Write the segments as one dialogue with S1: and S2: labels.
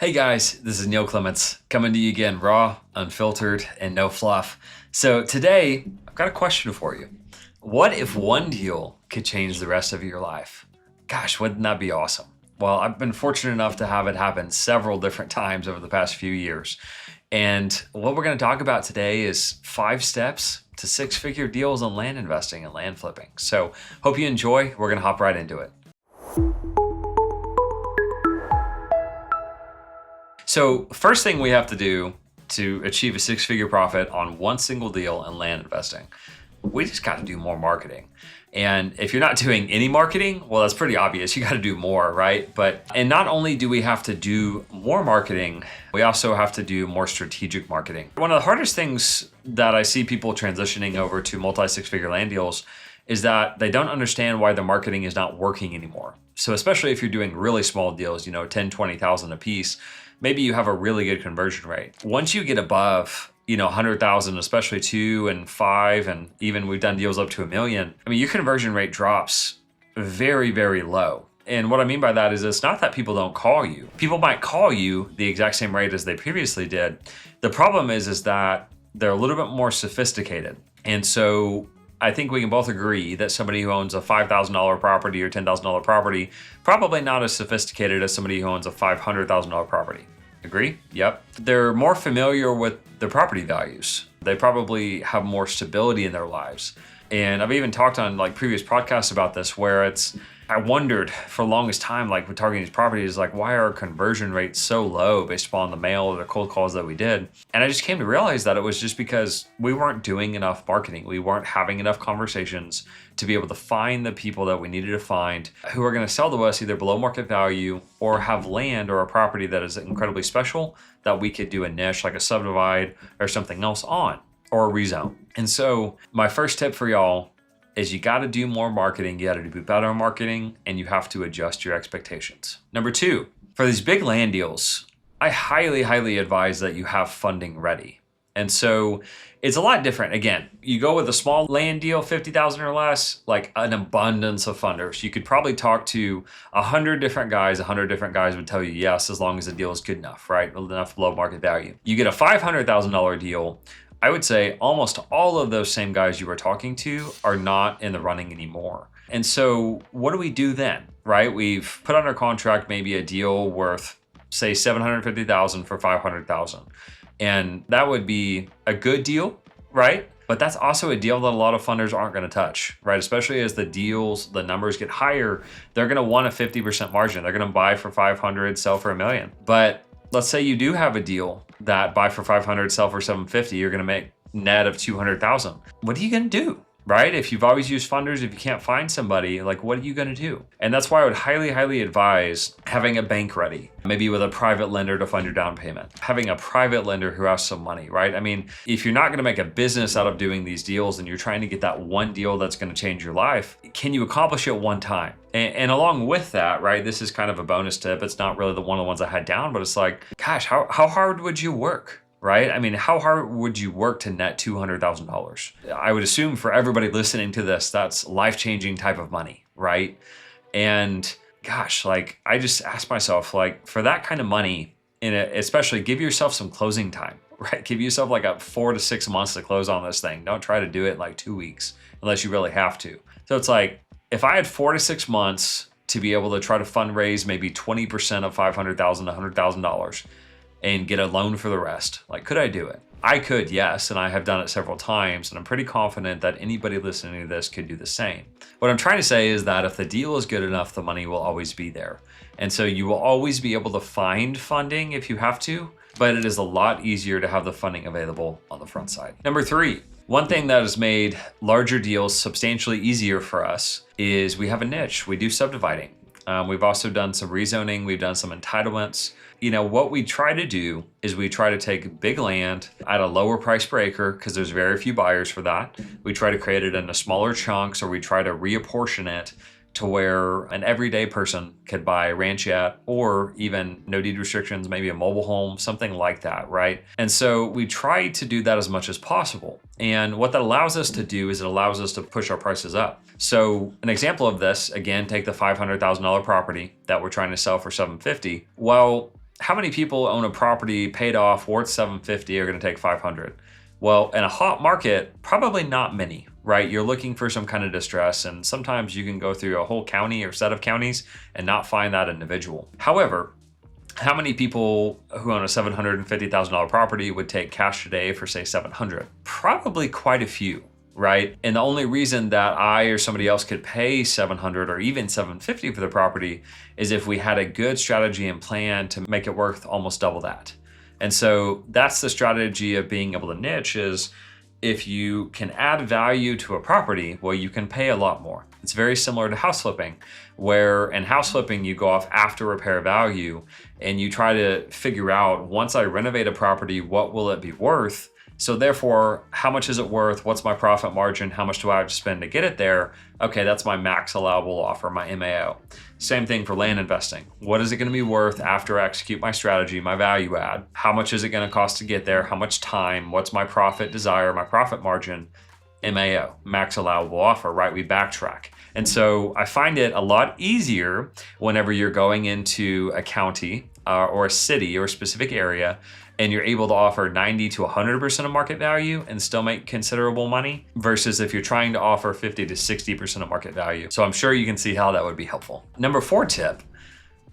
S1: Hey guys, this is Neil Clements coming to you again, raw, unfiltered, and no fluff. So today, I've got a question for you. What if one deal could change the rest of your life? Gosh, wouldn't that be awesome? Well, I've been fortunate enough to have it happen several different times over the past few years. And what we're going to talk about today is 5 steps to 6-figure deals on land investing and land flipping. So hope you enjoy. We're going to hop right into it. So first thing we have to do to achieve a 6-figure profit on one single deal in land investing, we just got to do more marketing. And if you're not doing any marketing, well, that's pretty obvious. You got to do more, right? And not only do we have to do more marketing, we also have to do more strategic marketing. One of the hardest things that I see people transitioning over to multi-6-figure land deals is that they don't understand why the marketing is not working anymore. So especially if you're doing really small deals, 10, 20,000 a piece, maybe you have a really good conversion rate. Once you get above, 100,000, especially 2 and 5, and even we've done deals up to $1 million, your conversion rate drops very, very low. And what I mean by that is it's not that people don't call you. People might call you the exact same rate as they previously did. The problem is that they're a little bit more sophisticated. And so I think we can both agree that somebody who owns a $5,000 property or $10,000 property, probably not as sophisticated as somebody who owns a $500,000 property. Agree? Yep. They're more familiar with the property values. They probably have more stability in their lives. And I've even talked on previous podcasts about this, where I wondered for the longest time, with targeting these properties, why are our conversion rates so low based upon the mail or the cold calls that we did? And I just came to realize that it was just because we weren't doing enough marketing. We weren't having enough conversations to be able to find the people that we needed to find who are going to sell to us either below market value or have land or a property that is incredibly special that we could do a niche like a subdivide or something else on, or a rezone. And so my first tip for y'all is you got to do more marketing, you got to do better marketing, and you have to adjust your expectations. Number 2, for these big land deals, I highly, highly advise that you have funding ready. And so it's a lot different. Again, you go with a small land deal, 50,000 or less, an abundance of funders. You could probably talk to 100 different guys. 100 different guys would tell you yes, as long as the deal is good enough, right? Enough below market value. You get a $500,000 deal, I would say almost all of those same guys you were talking to are not in the running anymore. And so what do we do then, right? We've put under contract maybe a deal worth, say, $750,000 for $500,000. And that would be a good deal, right? But that's also a deal that a lot of funders aren't going to touch, right? Especially as the numbers get higher, they're going to want a 50% margin. They're going to buy for 500, sell for $1 million. But let's say you do have a deal that buy for 500, sell for 750, you're going to make net of 200,000. What are you going to do, right? If you've always used funders, if you can't find somebody, what are you going to do? And that's why I would highly, highly advise having a bank ready, maybe with a private lender to fund your down payment, having a private lender who has some money, right? If you're not going to make a business out of doing these deals and you're trying to get that one deal that's going to change your life, can you accomplish it one time? And along with that, right, this is kind of a bonus tip. It's not really one of the ones I had down, but it's gosh, how hard would you work? Right? How hard would you work to net $200,000? I would assume for everybody listening to this, that's life-changing type of money, right? And gosh, I just ask myself, for that kind of money, especially give yourself some closing time, right? Give yourself a 4 to 6 months to close on this thing. Don't try to do it 2 weeks unless you really have to. So it's if I had 4 to 6 months to be able to try to fundraise maybe 20% of $500,000 to $100,000 and get a loan for the rest, could I do it? I could, yes, and I have done it several times, and I'm pretty confident that anybody listening to this could do the same. What I'm trying to say is that if the deal is good enough, the money will always be there. And so you will always be able to find funding if you have to, but it is a lot easier to have the funding available on the front side. Number 3, one thing that has made larger deals substantially easier for us is we have a niche. We do subdividing. We've also done some rezoning. We've done some entitlements. What we try to do is we try to take big land at a lower price per acre because there's very few buyers for that. We try to create it into smaller chunks, or we try to reapportion it to where an everyday person could buy a ranchette or even no deed restrictions, maybe a mobile home, something like that, right? And so we try to do that as much as possible. And what that allows us to do is it allows us to push our prices up. So an example of this, again, take the $500,000 property that we're trying to sell for $750. Well, how many people own a property paid off worth 750 are going to take 500? Well, in a hot market, probably not many, right? You're looking for some kind of distress, and sometimes you can go through a whole county or set of counties and not find that individual. However, how many people who own a $750,000 property would take cash today for, say, 700? Probably quite a few, right? And the only reason that I or somebody else could pay 700 or even 750 for the property is if we had a good strategy and plan to make it worth almost double that. And so that's the strategy of being able to niche, is if you can add value to a property, well, you can pay a lot more. It's very similar to house flipping, where in house flipping, you go off after repair value and you try to figure out, once I renovate a property, what will it be worth? So therefore, how much is it worth? What's my profit margin? How much do I have to spend to get it there? Okay, that's my max allowable offer, my MAO. Same thing for land investing. What is it going to be worth after I execute my strategy, my value add? How much is it going to cost to get there? How much time? What's my profit desire, my profit margin? MAO, max allowable offer, right? We backtrack. And so I find it a lot easier whenever you're going into a county or a city or a specific area, and you're able to offer 90 to 100% of market value and still make considerable money, versus if you're trying to offer 50 to 60% of market value. So I'm sure you can see how that would be helpful. Number 4 tip,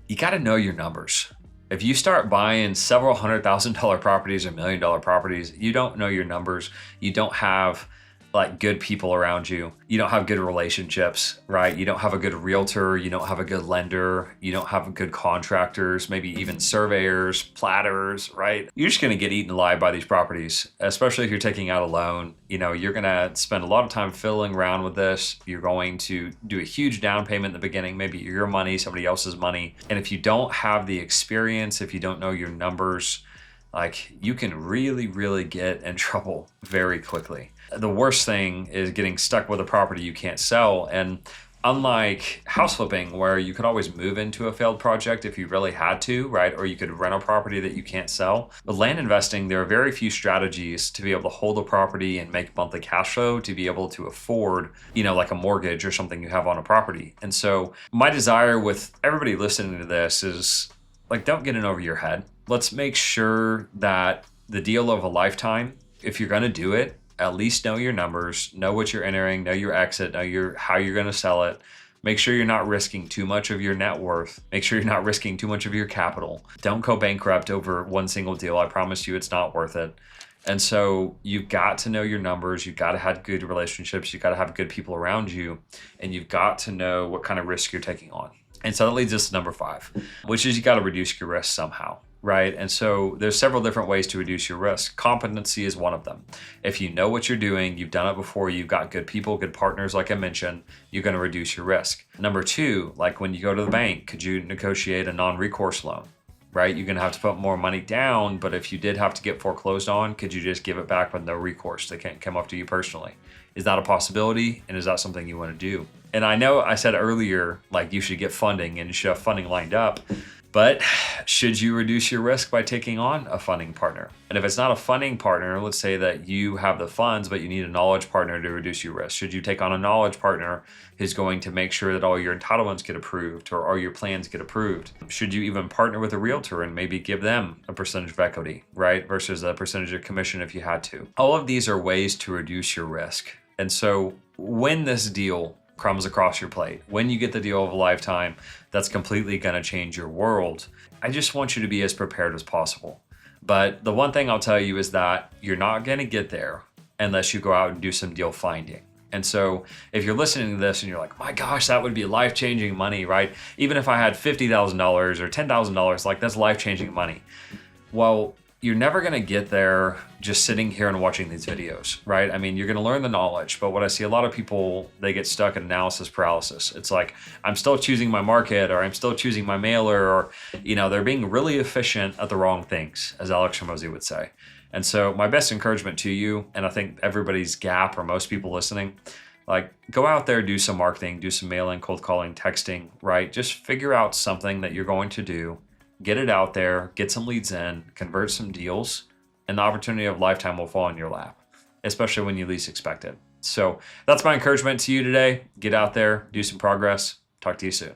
S1: you got to know your numbers. If you start buying several $100,000 properties or $1 million properties, you don't know your numbers. You don't have like good people around you. You don't have good relationships, right? You don't have a good realtor. You don't have a good lender. You don't have good contractors, maybe even surveyors, platters, right? You're just going to get eaten alive by these properties, especially if you're taking out a loan. You know, you're going to spend a lot of time fiddling around with this. You're going to do a huge down payment in the beginning, maybe your money, somebody else's money. And if you don't have the experience, if you don't know your numbers, like, you can really, really get in trouble very quickly. The worst thing is getting stuck with a property you can't sell. And unlike house flipping, where you could always move into a failed project if you really had to, right? Or you could rent a property that you can't sell. With land investing, there are very few strategies to be able to hold a property and make monthly cash flow to be able to afford, you know, like a mortgage or something you have on a property. And so my desire with everybody listening to this is, like, don't get in over your head. Let's make sure that the deal of a lifetime, if you're going to do it, at least know your numbers, know what you're entering, know your exit, know how you're going to sell it. Make sure you're not risking too much of your net worth. Make sure you're not risking too much of your capital. Don't go bankrupt over one single deal. I promise you it's not worth it. And so you've got to know your numbers. You've got to have good relationships. You've got to have good people around you. And you've got to know what kind of risk you're taking on. And so that leads us to number 5, which is you got to reduce your risk somehow, right? And so there's several different ways to reduce your risk. Competency is one of them. If you know what you're doing, you've done it before, you've got good people, good partners, like I mentioned, you're going to reduce your risk. Number 2, like when you go to the bank, could you negotiate a non-recourse loan, right? You're going to have to put more money down, but if you did have to get foreclosed on, could you just give it back with no recourse? They can't come up to you personally. Is that a possibility? And is that something you want to do? And I know I said earlier, like, you should get funding and you should have funding lined up, but should you reduce your risk by taking on a funding partner? And if it's not a funding partner, let's say that you have the funds, but you need a knowledge partner to reduce your risk. Should you take on a knowledge partner who's going to make sure that all your entitlements get approved or all your plans get approved? Should you even partner with a realtor and maybe give them a percentage of equity, right? Versus a percentage of commission if you had to. All of these are ways to reduce your risk. And so when this deal comes across your plate, when you get the deal of a lifetime, that's completely going to change your world. I just want you to be as prepared as possible. But the one thing I'll tell you is that you're not going to get there unless you go out and do some deal finding. And so if you're listening to this and you're like, my gosh, that would be life-changing money, right? Even if I had $50,000 or $10,000, like, that's life-changing money. Well, you're never going to get there just sitting here and watching these videos, right? I mean, you're going to learn the knowledge, but what I see a lot of people, they get stuck in analysis paralysis. It's like, I'm still choosing my market, or I'm still choosing my mailer, or, you know, they're being really efficient at the wrong things, as Alex Hormozi would say. And so my best encouragement to you, and I think everybody's gap, or most people listening, like, go out there, do some marketing, do some mailing, cold calling, texting, right? Just figure out something that you're going to do. Get it out there, get some leads in, convert some deals, and the opportunity of a lifetime will fall in your lap, especially when you least expect it. So that's my encouragement to you today. Get out there, do some progress. Talk to you soon.